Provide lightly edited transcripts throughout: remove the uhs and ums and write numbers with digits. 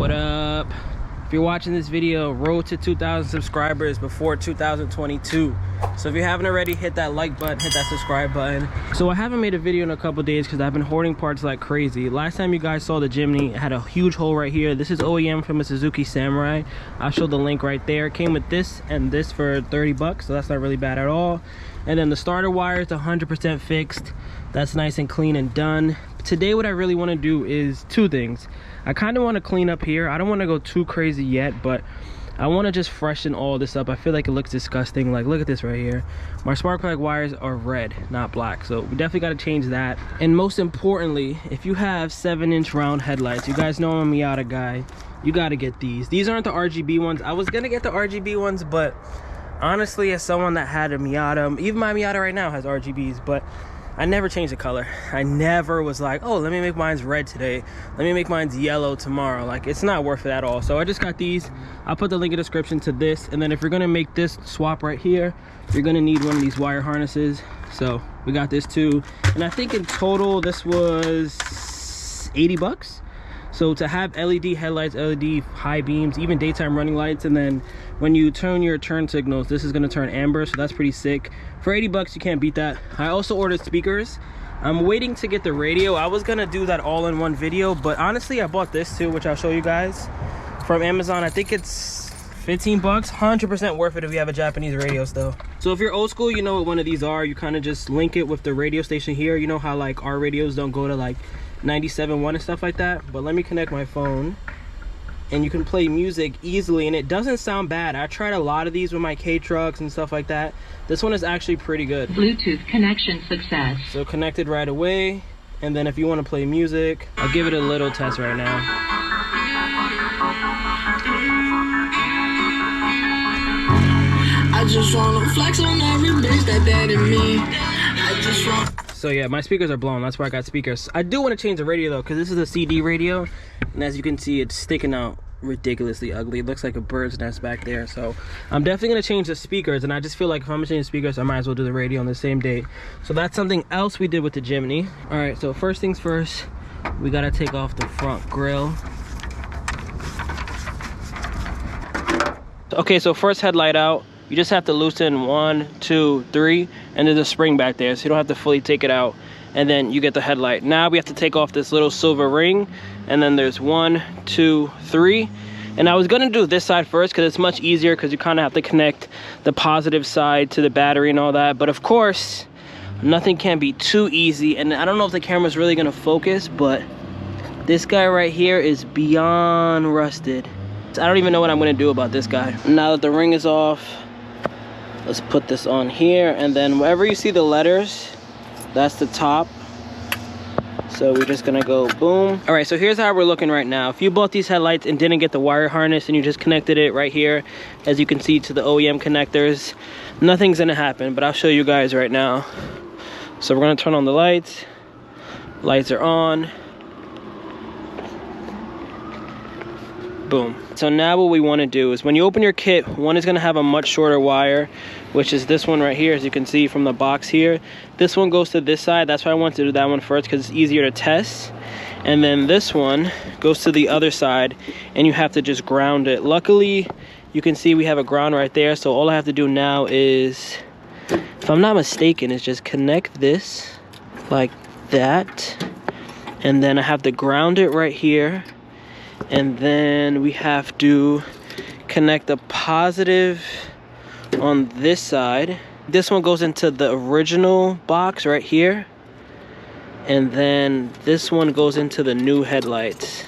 What up? If you're watching this video, road to 2,000 subscribers before 2022. So if you haven't already, hit that like button, hit that subscribe button. So I haven't made a video in a couple days because I've been hoarding parts like crazy. Last time you guys saw the Jimny, it had a huge hole right here. This is OEM from a Suzuki Samurai. I'll show the link right there. It came with this and this for 30 bucks, so that's not really bad at all. And then the starter wire is 100% fixed. That's nice and clean and done. Today what I really want to do is two things. I kind of want to clean up here. I don't want to go too crazy yet, but I want to just freshen all this up. I feel like it looks disgusting. Like, look at this right here. My spark plug wires are red, not black, so we definitely got to change that. And most importantly, if you have 7-inch round headlights, you guys know I'm a Miata guy, you got to get these. These aren't the RGB ones. I was gonna get the RGB ones, but honestly, as someone that had a Miata, even my Miata right now has RGBs, but I never changed the color. I never was like, oh, let me make mine's red today, let me make mine's yellow tomorrow. Like, it's not worth it at all. So I just got these. I'll put the link in the description to this. And then if you're gonna make this swap right here, you're gonna need one of these wire harnesses. So we got this too. And I think in total this was 80 bucks. So to have LED headlights, LED high beams, even daytime running lights, and then when you turn your turn signals, this is gonna turn amber, so that's pretty sick. For 80 bucks, you can't beat that. I also ordered speakers. I'm waiting to get the radio. I was gonna do that all in one video, but honestly, I bought this too, which I'll show you guys from Amazon. I think it's 15 bucks, 100% worth it if you have a Japanese radio still. So if you're old school, you know what one of these are. You kind of just link it with the radio station here. You know how like our radios don't go to like 97.1 and stuff like that, but let me connect my phone and you can play music easily, and it doesn't sound bad. I tried a lot of these with my K-trucks and stuff like that. This one is actually pretty good. Bluetooth connection success. So connected right away, and then if you want to play music, I'll give it a little test right now. I just wanna flex on every bitch that in me. I just want. So yeah, my speakers are blown. That's why I got speakers. I do want to change the radio though, because this is a CD radio, and as you can see, it's sticking out ridiculously ugly. It looks like a bird's nest back there. So I'm definitely going to change the speakers, and I just feel like if I'm going to change the speakers, I might as well do the radio on the same day. So that's something else we did with the Jimny. All right, so first things first, we got to take off the front grille. Okay, so first headlight out. You just have to loosen 1, 2, 3, and there's a spring back there, so you don't have to fully take it out, and then you get the headlight. Now we have to take off this little silver ring, and then there's 1, 2, 3. And I was gonna do this side first because it's much easier, because you kind of have to connect the positive side to the battery and all that. But of course, nothing can be too easy, and I don't know if the camera's really gonna focus, but this guy right here is beyond rusted. I don't even know what I'm gonna do about this guy. Now that the ring is off, let's put this on here, and then wherever you see the letters, that's the top. So we're just gonna go boom. All right, so here's how we're looking right now. If you bought these headlights and didn't get the wire harness and you just connected it right here, as you can see, to the OEM connectors, nothing's gonna happen, but I'll show you guys right now. So we're gonna turn on the lights. Lights are on. Boom. So now what we want to do is, when you open your kit, one is going to have a much shorter wire, which is this one right here, as you can see from the box here. This one goes to this side. That's why I wanted to do that one first, because it's easier to test. And then this one goes to the other side, and you have to just ground it. Luckily, you can see we have a ground right there, so all I have to do now is, if I'm not mistaken, is just connect this like that, and then I have to ground it right here. And then we have to connect the positive on this side. This one goes into the original box right here, and then this one goes into the new headlights.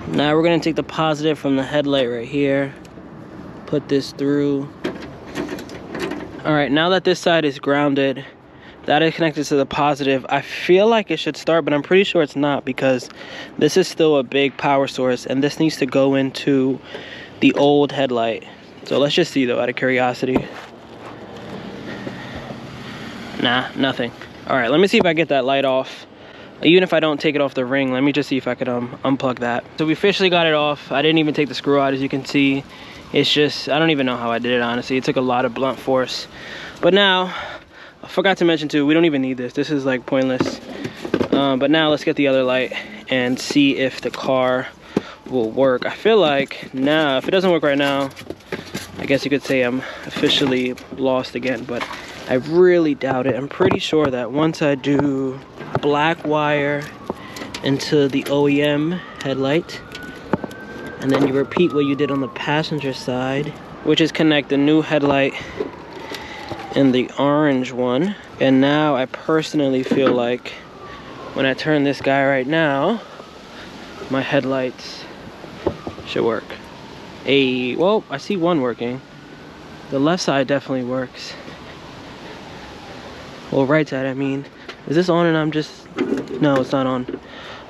Now we're gonna take the positive from the headlight right here, put this through. All right, now that this side is grounded, that is connected to the positive. I feel like it should start, but I'm pretty sure it's not, because this is still a big power source, and this needs to go into the old headlight. So let's just see though, out of curiosity. Nah, nothing. All right, let me see if I get that light off. Even if I don't take it off the ring, let me just see if I could unplug that. So we officially got it off. I didn't even take the screw out, as you can see. It's just, I don't even know how I did it, honestly. It took a lot of blunt force. But now, I forgot to mention too, we don't even need this. This is like pointless. But now let's get the other light and see if the car will work. I feel like now, if it doesn't work right now, I guess you could say I'm officially lost again, but I really doubt it. I'm pretty sure that once I do black wire into the OEM headlight, and then you repeat what you did on the passenger side, which is connect the new headlight and the orange one. And now I personally feel like when I turn this guy right now, my headlights should work. Well, I see one working. The left side definitely works. Well, right side, I mean. Is this on and I'm just... No, it's not on.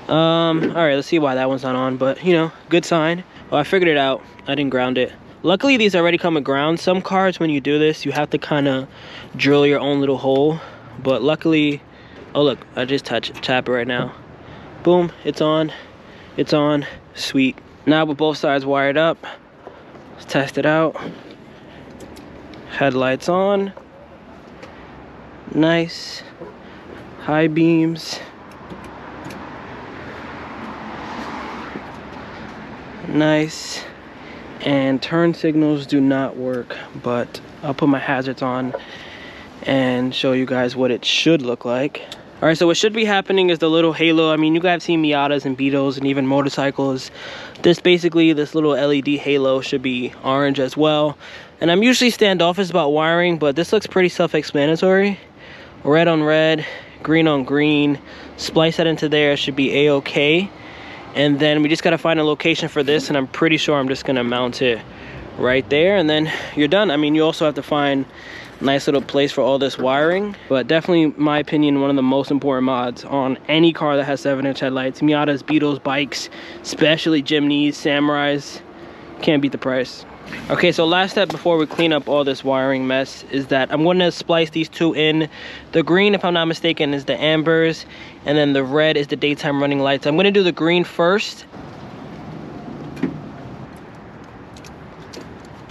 Alright, let's see why that one's not on, but, you know, good sign. Well, I figured it out. I didn't ground it. Luckily, these already come with ground. Some cars, when you do this, you have to kind of drill your own little hole. But luckily... Oh, look, I just tap it right now. Boom, it's on. It's on. Sweet. Now with both sides wired up, let's test it out. Headlights on. Nice. High beams. Nice. And turn signals do not work, but I'll put my hazards on and show you guys what it should look like. All right, so what should be happening is the little halo. I mean, you guys have seen Miatas and Beetles and even motorcycles. This little LED halo should be orange as well. And I'm usually standoffish about wiring, but this looks pretty self-explanatory. Red on red, green on green. Splice that into there, should be a-okay. And then we just gotta find a location for this, and I'm pretty sure I'm just gonna mount it right there, and then you're done. I mean, you also have to find a nice little place for all this wiring, but definitely, in my opinion, one of the most important mods on any car that has 7-inch headlights. Miatas, Beetles, bikes, especially Jimnys, Samurais, can't beat the price. Okay, so last step before we clean up all this wiring mess is that I'm going to splice these two in. The green, if I'm not mistaken, is the ambers, and then the red is the daytime running lights. I'm going to do the green first.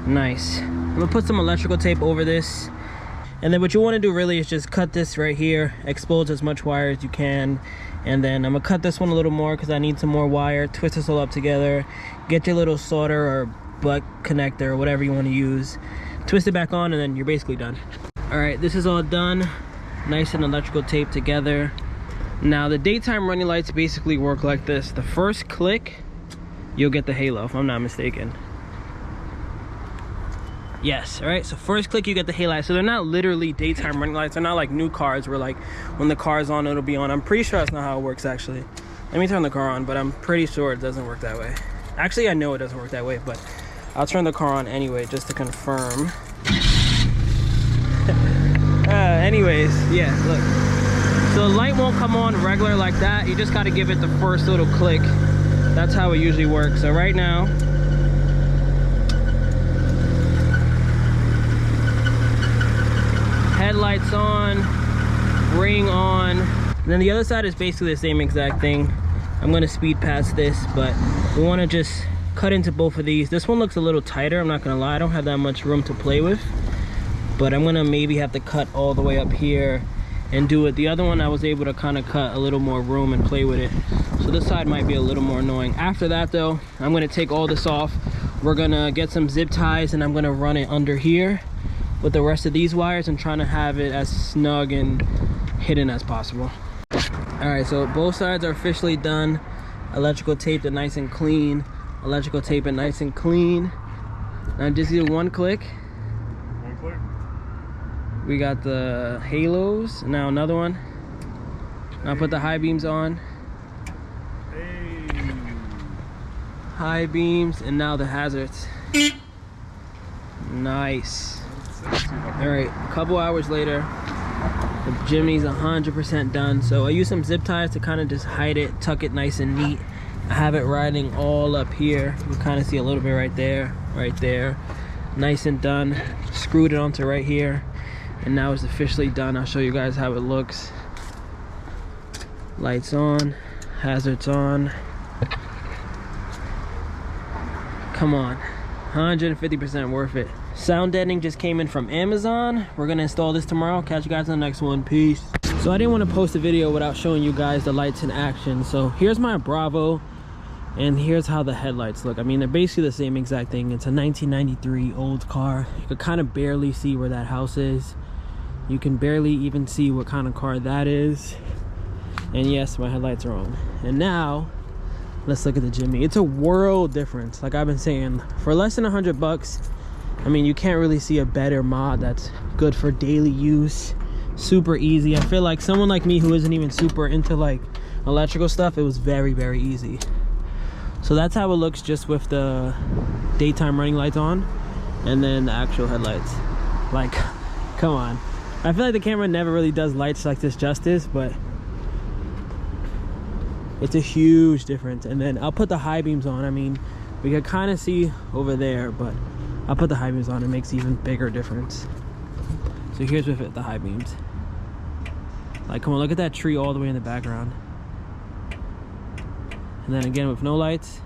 Nice. I'm going to put some electrical tape over this. And then what you want to do really is just cut this right here, expose as much wire as you can. And then I'm going to cut this one a little more because I need some more wire. Twist this all up together. Get your little solder or butt connector or whatever you want to use, twist it back on, and then you're basically done. All right, this is all done, nice and electrical tape together. Now the daytime running lights basically work like this. The first click, you'll get the halo, if I'm not mistaken. Yes, all right, so first click you get the halo. So they're not literally daytime running lights. They're not like new cars where like when the car's on it'll be on. I'm pretty sure that's not how it works actually. Let me turn the car on, but I'm pretty sure it doesn't work that way. Actually, I know it doesn't work that way, but I'll turn the car on anyway, just to confirm. Anyways, yeah, look. So the light won't come on regular like that. You just got to give it the first little click. That's how it usually works. So right now, headlights on, ring on. And then the other side is basically the same exact thing. I'm going to speed past this, but we want to just cut into both of these. This one looks a little tighter, I'm not gonna lie. I don't have that much room to play with, but I'm gonna maybe have to cut all the way up here and do it. The other one I was able to kind of cut a little more room and play with it, so this side might be a little more annoying. After that though, I'm gonna take all this off. We're gonna get some zip ties and I'm gonna run it under here with the rest of these wires and trying to have it as snug and hidden as possible. All right, so both sides are officially done. Electrical taped it nice and clean. Electrical tape it nice and clean. Now just do one click. One click. We got the halos. Now another one. Now put the high beams on. Hey. High beams, and now the hazards. Nice. All right, a couple hours later, the Jimny's 100% done. So I use some zip ties to kind of just hide it, tuck it nice and neat. I have it riding all up here. You can kind of see a little bit right there, nice and done. Screwed it onto right here, and now it's officially done. I'll show you guys how it looks. Lights on, hazards on. Come on, 150% worth it. Sound deadening just came in from Amazon. We're gonna install this tomorrow. Catch you guys in the next one. Peace. So I didn't want to post a video without showing you guys the lights in action. So here's my Bravo. And here's how the headlights look. I mean, they're basically the same exact thing. It's a 1993 old car. You can kind of barely see where that house is. You can barely even see what kind of car that is. And yes, my headlights are on. And now let's look at the Jimny. It's a world difference. Like I've been saying, for less than $100, I mean, you can't really see a better mod that's good for daily use, super easy. I feel like someone like me who isn't even super into like electrical stuff, it was very, very easy. So that's how it looks just with the daytime running lights on, and then the actual headlights. Like, come on. I feel like the camera never really does lights like this justice, but it's a huge difference. And then I'll put the high beams on. I mean, we can kind of see over there, but I'll put the high beams on. It makes even bigger difference. So here's with it, the high beams. Like, come on, look at that tree all the way in the background. And then again with no lights,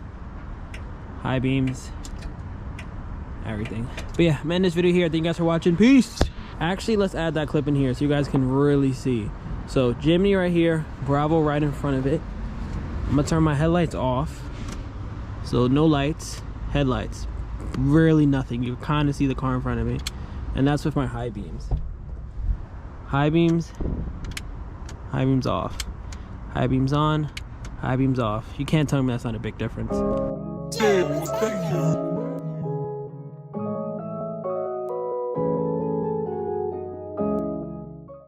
high beams, everything. But yeah, I'm ending this video here. Thank you guys for watching. Peace. Actually, let's add that clip in here so you guys can really see. So Jimny right here, Bravo right in front of it. I'm gonna turn my headlights off. So no lights, headlights, really nothing. You kind of see the car in front of me. And that's with my high beams. High beams off. High beams on, high beams off. You can't tell me that's not a big difference.